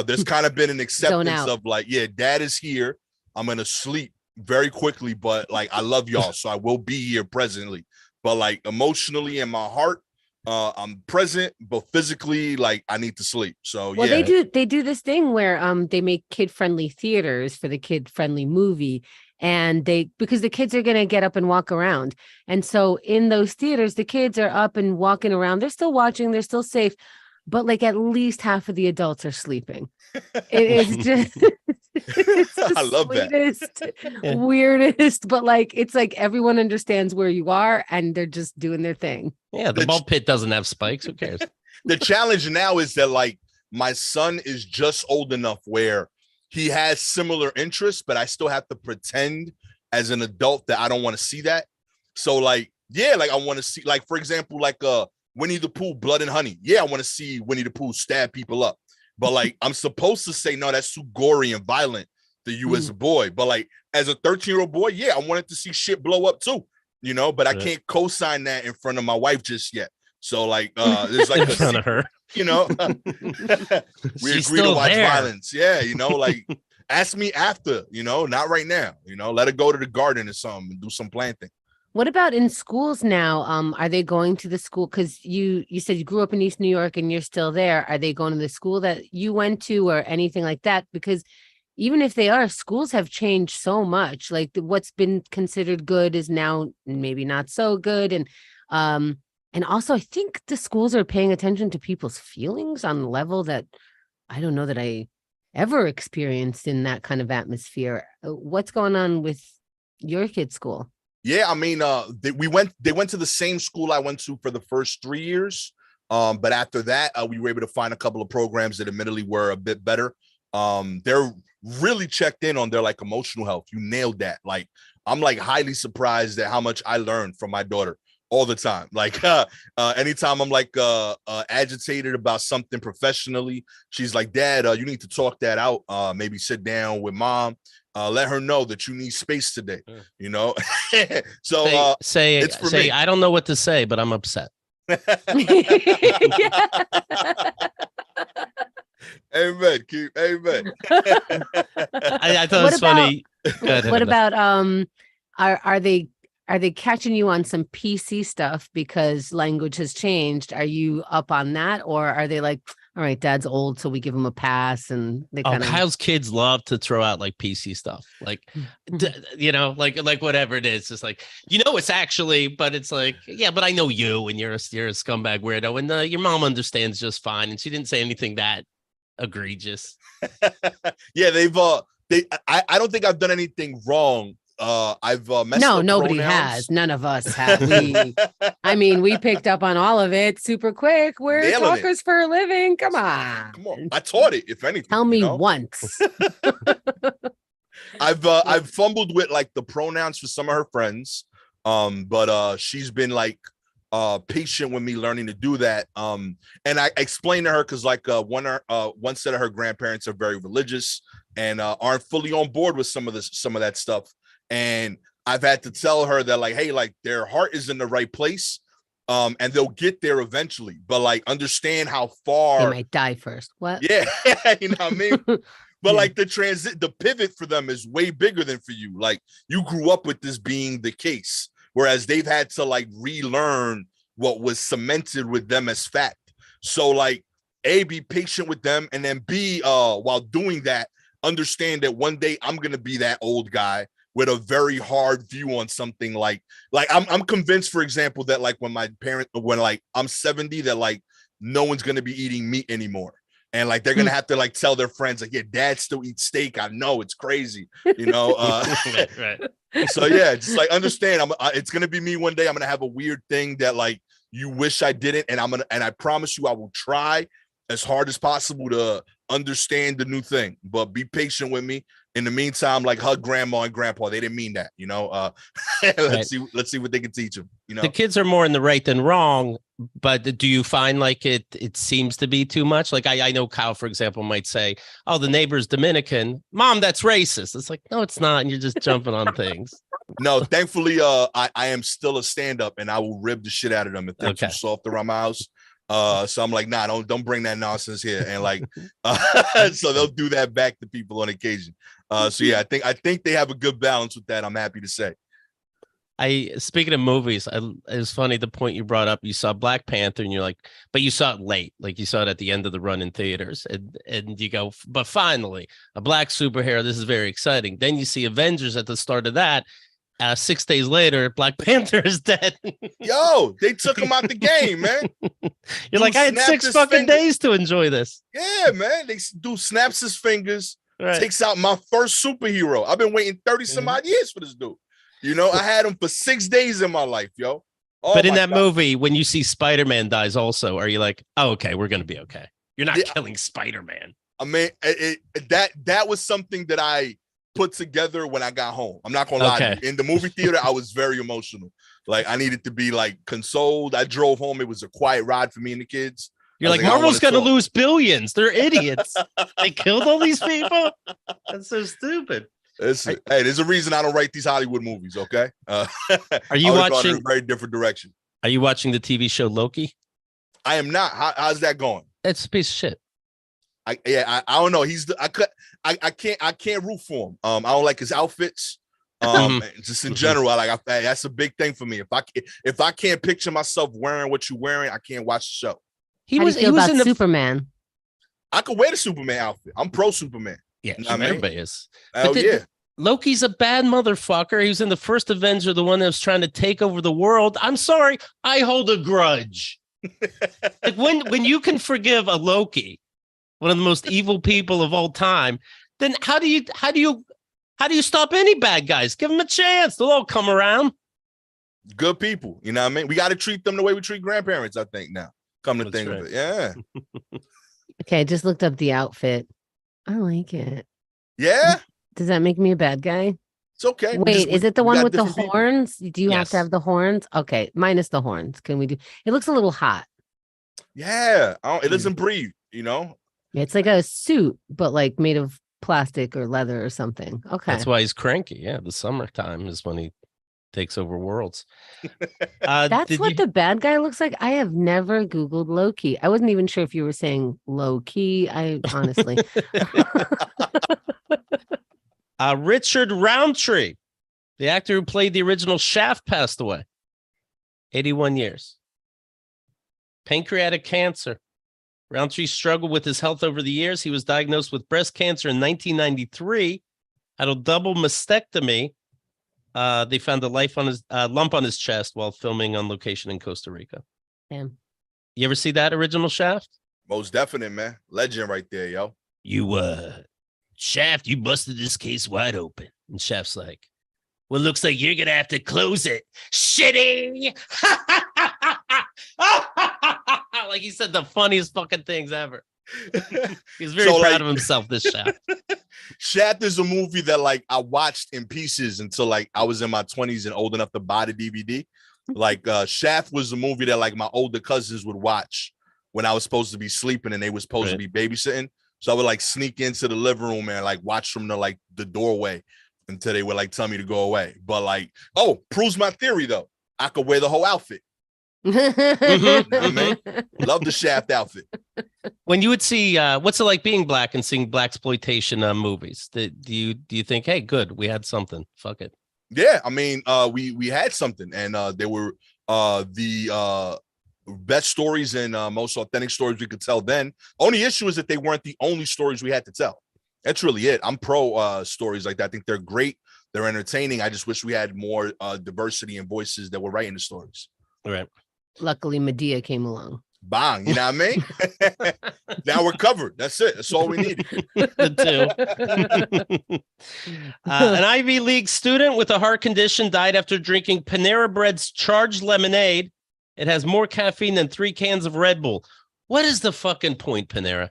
there's kind of been an acceptance of like, yeah, dad is here. I'm gonna sleep very quickly, but like I love y'all, so I will be here presently. But like emotionally in my heart, I'm present, but physically, like I need to sleep. So they do this thing where they make kid-friendly theaters for the kid-friendly movie. And because the kids are going to get up and walk around. And so in those theaters, the kids are up and walking around. They're still watching. They're still safe. But like at least half of the adults are sleeping. It is just, it's the I love that. Weirdest. But like, it's like everyone understands where you are and they're just doing their thing. Yeah. The ball pit doesn't have spikes. Who cares? The challenge now is that like my son is just old enough where he has similar interests, but I still have to pretend as an adult that I don't want to see that. So like, yeah, like I want to see, like, for example, like Winnie the Pooh, Blood and Honey. Yeah, I want to see Winnie the Pooh stab people up. But like, I'm supposed to say, no, that's too gory and violent to you as a boy. But like, as a 13-year-old boy, yeah, I wanted to see shit blow up too, but I can't co-sign that in front of my wife just yet. So like, there's like in front of her. We agree to watch violence. Yeah, like ask me after, not right now. Let her go to the garden or something and do some planting. What about in schools now? Are they going to the school? Because you said you grew up in East New York and you're still there. Are they going to the school that you went to or anything like that? Because even if they are, schools have changed so much. Like what's been considered good is now maybe not so good. And also I think the schools are paying attention to people's feelings on the level that I don't know that I ever experienced in that kind of atmosphere. What's going on with your kid's school? Yeah, I mean, they went to the same school I went to for the first 3 years. But after that, we were able to find a couple of programs that admittedly were a bit better. They're really checked in on their like emotional health. You nailed that. Like, I'm like highly surprised at how much I learned from my daughter all the time. Like, anytime I'm like agitated about something professionally, she's like, Dad, you need to talk that out. Maybe sit down with mom. Let her know that you need space today, you know? So say, I don't know what to say, but I'm upset. Amen, Keith. Amen. I thought it was funny. What about are they catching you on some PC stuff because language has changed? Are you up on that, or are they like, all right, Dad's old, so we give him a pass? And they kind of Kyle's kids love to throw out like PC stuff, like you know, like whatever it is. It's like, you know, it's actually, but it's like, yeah, but I know you, and you're a scumbag weirdo, and your mom understands just fine, and she didn't say anything that egregious. Yeah, I don't think I've done anything wrong. I've messed no, up nobody pronouns. has. None of us have. We picked up on all of it super quick. We're Nailing talkers for a living. Come on. I taught it, if anything. Tell me once. I've fumbled with like the pronouns for some of her friends. But she's been like patient with me learning to do that. And I explained to her because like one set of her grandparents are very religious and aren't fully on board with some of that stuff. And I've had to tell her that like, hey, like their heart is in the right place. And they'll get there eventually, but like understand how far they might die first. What? Yeah, you know what I mean? But like the pivot for them is way bigger than for you. Like you grew up with this being the case, whereas they've had to like relearn what was cemented with them as fact. So like A, be patient with them, and then B, while doing that, understand that one day I'm gonna be that old guy with a very hard view on something like I'm convinced, for example, that like when like I'm 70, that like no one's gonna be eating meat anymore. And like they're gonna have to like tell their friends, like, yeah, Dad still eats steak. I know, it's crazy, you know. Right. So yeah, just like understand, it's gonna be me one day. I'm gonna have a weird thing that like you wish I didn't, and I promise you, I will try as hard as possible to understand the new thing. But be patient with me. In the meantime, like hug grandma and grandpa. They didn't mean that, you know. Let's see what they can teach them. You know, the kids are more in the right than wrong. But do you find like it seems to be too much? Like I know Kyle, for example, might say, "Oh, the neighbor's Dominican. Mom, that's racist." It's like, no, it's not. And you're just jumping on things. No, thankfully, I am still a stand-up, and I will rib the shit out of them if they're too soft around my house. So I'm like, nah, don't bring that nonsense here. And like, so they'll do that back to people on occasion. So yeah, I think they have a good balance with that. I'm happy to say. Speaking of movies, it was funny the point you brought up. You saw Black Panther, and you're like, but you saw it late, like you saw it at the end of the run in theaters, and you go, but finally, a black superhero. This is very exciting. Then you see Avengers at the start of that. 6 days later, Black Panther is dead. Yo, they took him out the game, man. You're like, I had 6 fucking days to enjoy this. Yeah, man. They snaps his fingers, takes out my first superhero. I've been waiting 30 some odd years for this dude. You know, I had him for 6 days in my life, yo. But in that movie, when you see Spider-Man dies also, are you like, oh, okay, we're going to be okay. You're not killing Spider-Man. I mean, that was something that I put together when I got home. I'm not gonna lie to you. In the movie theater, I was very emotional. Like I needed to be like consoled. I drove home. It was a quiet ride for me and the kids. You're like, Marvel's gonna lose billions. They're idiots. They killed all these people. That's so stupid. Hey, there's a reason I don't write these Hollywood movies. Okay. Are you watching a very different direction? Are you watching the TV show Loki? I am not. How's that going? It's a piece of shit. I don't know. I can't root for him. I don't like his outfits. Just in general, that's a big thing for me. If I can't picture myself wearing what you're wearing, I can't watch the show. How do you feel about Superman? I could wear the Superman outfit. I'm pro Superman. Yeah, everybody is. Hell yeah. Loki's a bad motherfucker. He was in the first Avenger, the one that was trying to take over the world. I'm sorry, I hold a grudge. Like when you can forgive a Loki, one of the most evil people of all time, then how do you stop any bad guys? Give them a chance. They'll all come around. Good people. You know what I mean? We got to treat them the way we treat grandparents, I think, now. Come to think of it. Yeah. Okay, I just looked up the outfit. I like it. Yeah? Does that make me a bad guy? It's okay. Wait, is it the one with the horns? People. Do you have to have the horns? Okay, minus the horns. Can we do? It looks a little hot. Yeah, it doesn't breathe, you know? It's like a suit, but like made of plastic or leather or something. Okay. That's why he's cranky. Yeah, the summertime is when he takes over worlds. That's what the bad guy looks like. I have never Googled Loki. I wasn't even sure if you were saying low key. I honestly. Richard Roundtree, the actor who played the original Shaft, passed away. 81 years. Pancreatic cancer. Roundtree struggled with his health over the years. He was diagnosed with breast cancer in 1993. Had a double mastectomy. They found a lump on his chest while filming on location in Costa Rica. Damn. You ever see that original Shaft? Most definite, man. Legend right there, yo. Shaft, you busted this case wide open. And Shaft's like, well, looks like you're going to have to close it. Shitty. Like he said the funniest fucking things ever. He's very proud of himself, this Shaft. Shaft is a movie that like I watched in pieces until like I was in my 20s and old enough to buy the DVD. Like Shaft was a movie that like my older cousins would watch when I was supposed to be sleeping and they were supposed to be babysitting. So I would like sneak into the living room and like watch from the doorway until they would like tell me to go away. But like, proves my theory though. I could wear the whole outfit. I mean, love the Shaft outfit. When you would see, what's it like being black and seeing blaxploitation movies? Do you think, hey, good, we had something? Fuck it. Yeah, I mean, we had something, and they were the best stories and most authentic stories we could tell then. Only issue is that they weren't the only stories we had to tell. That's really it. I'm pro stories like that. I think they're great. They're entertaining. I just wish we had more diversity and voices that were writing the stories. All right. Luckily, Medea came along. Bang, you know what I mean? Now we're covered. That's it. That's all we needed. The two. An Ivy League student with a heart condition died after drinking Panera Bread's charged lemonade. It has more caffeine than 3 cans of Red Bull. What is the fucking point, Panera?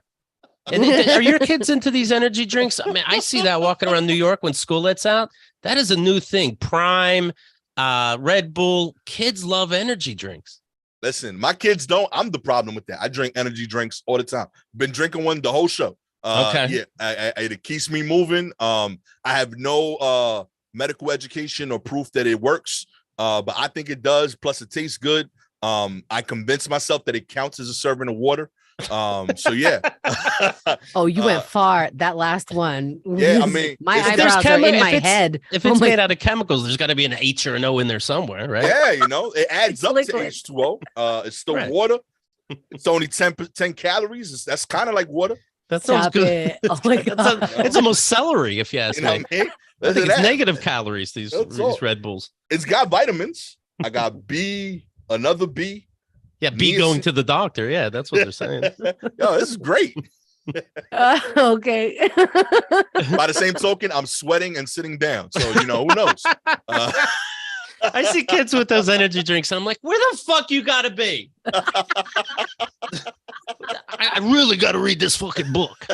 And are your kids into these energy drinks? I mean, I see that walking around New York when school lets out. That is a new thing. Prime, Red Bull. Kids love energy drinks. Listen, my kids don't. I'm the problem with that. I drink energy drinks all the time. Been drinking one the whole show. Okay. Yeah, it keeps me moving. I have no medical education or proof that it works, but I think it does. Plus, it tastes good. I convinced myself that it counts as a serving of water. So yeah. Oh, you went far. That last one. Yeah, I mean, my eyebrows are in my head. If it's made out of chemicals, there's got to be an H or an O in there somewhere, right? Yeah, you know, it adds up liquid. To H2O. It's still water. It's only 10 calories. That's kind of like water. That sounds good. Oh my God. It's almost celery, if you ask me. What I mean? I think it's negative calories, these Red Bulls. It's got vitamins. I got B, another B. Yeah, B going to the doctor. Yeah, that's what they're saying. Yo, this is great. Okay. By the same token, I'm sweating and sitting down. So, you know, who knows? I see kids with those energy drinks, and I'm like, where the fuck you gotta be? I really gotta read this fucking book.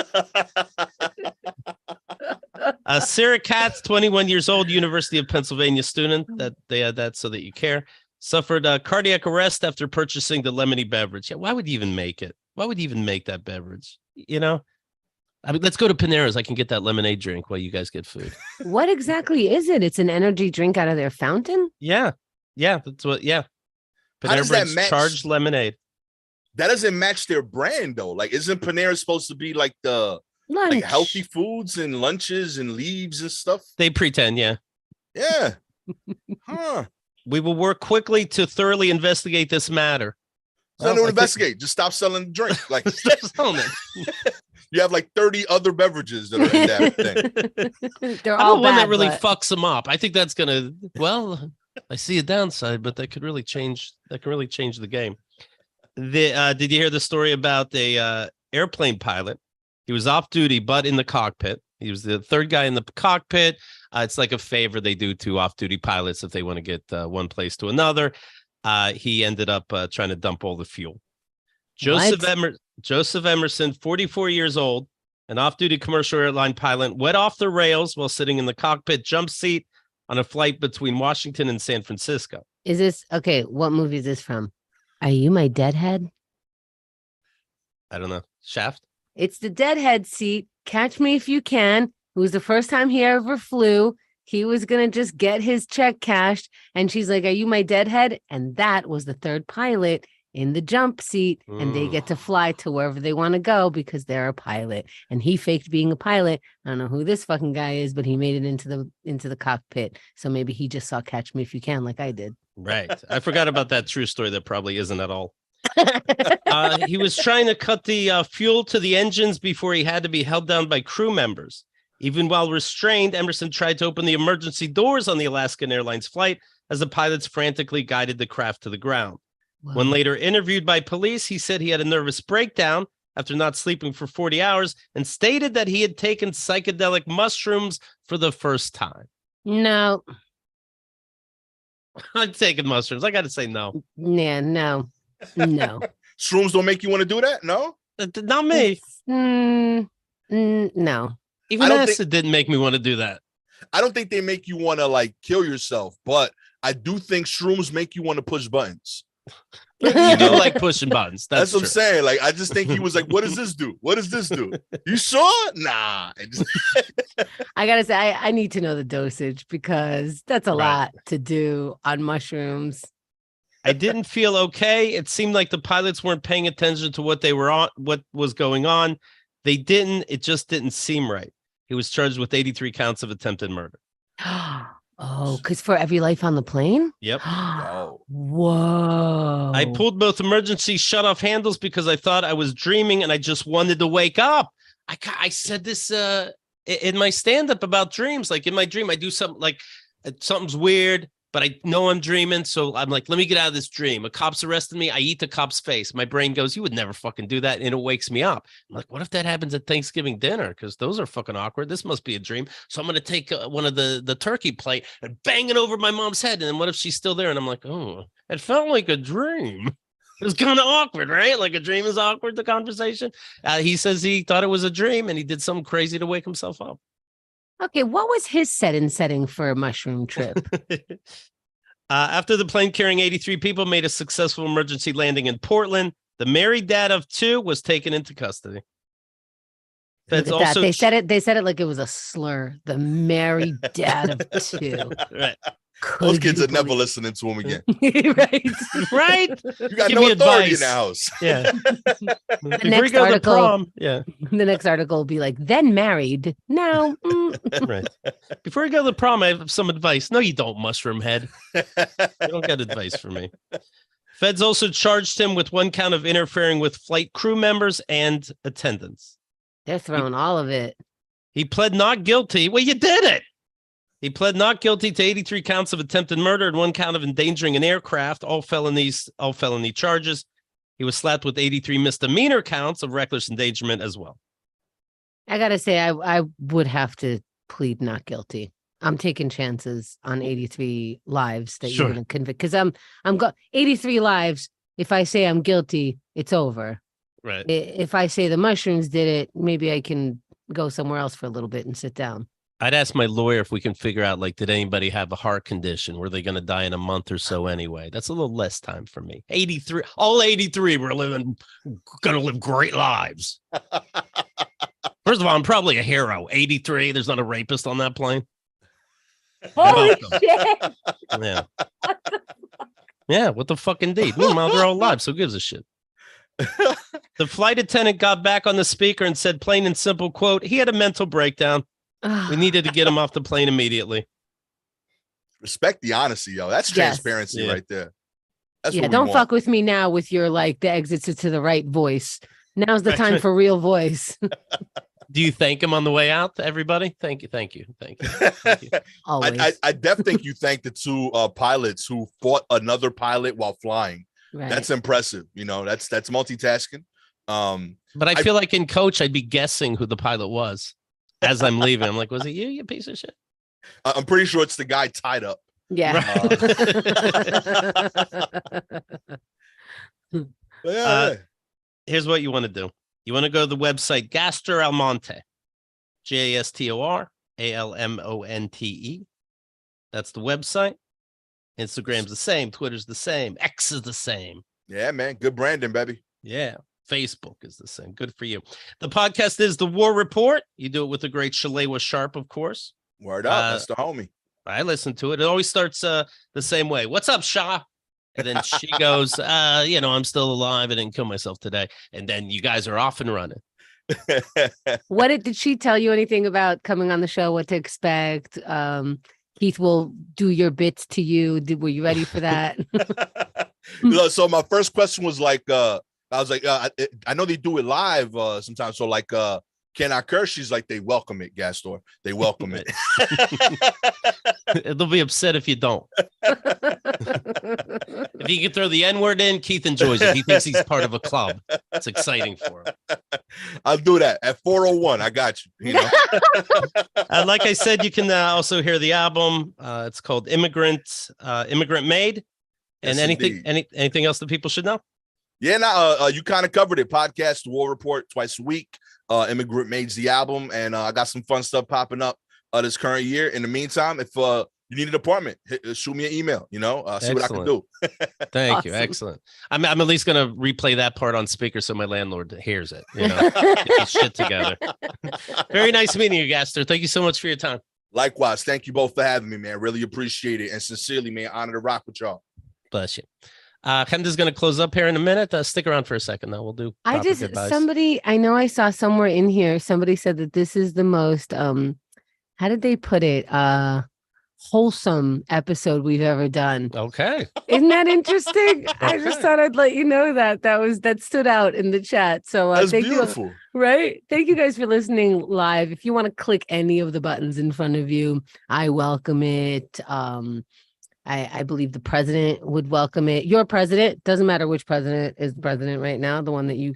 Sarah Katz, 21 years old, University of Pennsylvania student. That they had that so that you care. Suffered cardiac arrest after purchasing the lemony beverage. Yeah, why would you even make it? Why would you even make that beverage? You know, I mean, let's go to Panera's. I can get that lemonade drink while you guys get food. What exactly is it? It's an energy drink out of their fountain? Yeah, that's what. Yeah, Panera Bread's charged lemonade. That doesn't match their brand though. Like, isn't Panera supposed to be like the like healthy foods and lunches and leaves and stuff? They pretend, yeah. Yeah. Huh. We will work quickly to thoroughly investigate this matter. So to investigate. Just stop selling the drink. Like Stop selling it. you have like 30 other beverages that are in that thing. They're I'm all the one bad, that really but fucks them up. I think that's gonna. Well, I see a downside, but that could really change. That can really change the game. Did you hear the story about the airplane pilot? He was off duty, but in the cockpit. He was the third guy in the cockpit. It's like a favor they do to off-duty pilots if they want to get one place to another. He ended up trying to dump all the fuel. Joseph Emerson, 44 years old, an off-duty commercial airline pilot, went off the rails while sitting in the cockpit jump seat on a flight between Washington and San Francisco. is this okay? What movie is this from? Are you my deadhead? I don't know. Shaft? It's the deadhead seat. Catch Me If You Can. It was the first time he ever flew. He was going to just get his check cashed. And she's like, are you my deadhead? And that was the third pilot in the jump seat. And they get to fly to wherever they want to go because they're a pilot. And he faked being a pilot. I don't know who this fucking guy is, but he made it into the cockpit. So maybe he just saw Catch Me If You Can like I did. Right. I forgot about that true story that probably isn't at all. He was trying to cut the fuel to the engines before he had to be held down by crew members. Even while restrained, Emerson tried to open the emergency doors on the Alaskan Airlines flight as the pilots frantically guided the craft to the ground. Wow. When later interviewed by police, he said he had a nervous breakdown after not sleeping for 40 hours and stated that he had taken psychedelic mushrooms for the first time. No. I'm taking mushrooms. I got to say no. Yeah, no. Shrooms don't make you want to do that? No? Not me. No. Even acid didn't make me want to do that. I don't think they make you want to like kill yourself, but I do think shrooms make you want to push buttons. You do like pushing buttons. That's what I'm saying. Like, I just think he was like, what does this do? What does this do? You sure? Nah. I gotta say, I need to know the dosage because that's a lot to do on mushrooms. I didn't feel okay. It seemed like the pilots weren't paying attention to what they were on, what was going on. They didn't. It just didn't seem right. He was charged with 83 counts of attempted murder. Oh, because for every life on the plane? Yep. Whoa. I pulled both emergency shut-off handles because I thought I was dreaming and I just wanted to wake up. I said this in my stand-up about dreams. Like in my dream, I do something like something's weird, but I know I'm dreaming. So I'm like, let me get out of this dream. A cop's arrested me. I eat the cop's face. My brain goes, you would never fucking do that. And it wakes me up. I'm like, what if that happens at Thanksgiving dinner? Because those are fucking awkward. This must be a dream. So I'm going to take one of the turkey plate and bang it over my mom's head. And then what if she's still there? And I'm like, oh, it felt like a dream. It was kind of awkward, right? Like a dream is awkward, the conversation. He says he thought it was a dream and he did something crazy to wake himself up. Okay, what was his setting for a mushroom trip? After the plane carrying 83 people made a successful emergency landing in Portland, the married dad of 2 was taken into custody. Look at that. They said it like it was a slur. The married dad of 2. Right. Those kids are never listening to him again. Right. You got no authority in the house. Yeah. The next article. Yeah. The next article will be like, then married. No. Right. Before you go to the prom, I have some advice. No, you don't, mushroom head. You don't get advice from me. Feds also charged him with 1 count of interfering with flight crew members and attendants. They're throwing all of it. He pled not guilty. Well, you did it. He pled not guilty to 83 counts of attempted murder and 1 count of endangering an aircraft, all felony charges. He was slapped with 83 misdemeanor counts of reckless endangerment as well. I got to say, I would have to plead not guilty. I'm taking chances on 83 lives that you're going to convict. Because I'm 83 lives. If I say I'm guilty, it's over. Right. If I say the mushrooms did it, maybe I can go somewhere else for a little bit and sit down. I'd ask my lawyer if we can figure out, like, did anybody have a heart condition? Were they going to die in a month or so anyway? That's a little less time for me. 83, all 83 were going to live great lives. First of all, I'm probably a hero. 83, there's not a rapist on that plane. Holy shit. Yeah. Yeah, what the fuck indeed? Meanwhile, they're all alive, so who gives a shit? The flight attendant got back on the speaker and said, plain and simple, quote, he had a mental breakdown. We needed to get him off the plane immediately. Respect the honesty, yo. That's transparency right there. That's what we don't want. fuck with me now with your like the exits to the right voice. Now's the time for real voice. Do you thank him on the way out, everybody? Thank you. Always. I definitely think you thank the two pilots who fought another pilot while flying. Right. That's impressive. You know, that's multitasking. But I feel like in coach, I'd be guessing who the pilot was as I'm leaving. I'm like, was it you piece of shit? I'm pretty sure it's the guy tied up. Yeah. Here's what you want to do. You want to go to the website Gastor Almonte, GASTOR ALMONTE. That's the website. Instagram's the same. Twitter's the same. X is the same. Yeah, man. Good branding, baby. Yeah. Facebook is the same. Good for you. The podcast is The War Report. You do it with the great Shalewa Sharp, of course. Word up. That's the homie. I listen to it. It always starts the same way. What's up, Shah? And then she goes, I'm still alive. I didn't kill myself today. And then you guys are off and running. Did she tell you anything about coming on the show? What to expect? Keith will do your bits to you. Were you ready for that? So my first question was like, I was like, I know they do it live sometimes. So like, can I curse? She's like, they welcome it, Gastor. They welcome it. They'll be upset if you don't. If you can throw the N-word in, Keith enjoys it. He thinks he's part of a club. It's exciting for him. I'll do that at 4:01. I got you. You know? Like I said, you can also hear the album. It's called Immigrant Made. And yes, anything else that people should know? Yeah, you kind of covered it. Podcast, War Report, twice a week. Immigrant Made's the album, and I got some fun stuff popping up this current year. In the meantime, if you need an apartment, shoot me an email. See what I can do. Thank you. Excellent. I'm at least gonna replay that part on speaker so my landlord hears it. Get his shit together. Very nice meeting you, Gastor. Thank you so much for your time. Likewise. Thank you both for having me, man. Really appreciate it, and sincerely, man, honor to rock with y'all. Bless you. Kenda's going to close up here in a minute. Stick around for a second, though. We'll do. I know I saw somewhere in here, somebody said that this is the most, how did they put it? Wholesome episode we've ever done. Okay. Isn't that interesting? I just thought I'd let you know that stood out in the chat. So that's thank beautiful. You, right? Thank you guys for listening live. If you want to click any of the buttons in front of you, I welcome it. I believe the president would welcome it. Your president, doesn't matter which president is the president right now, the one that you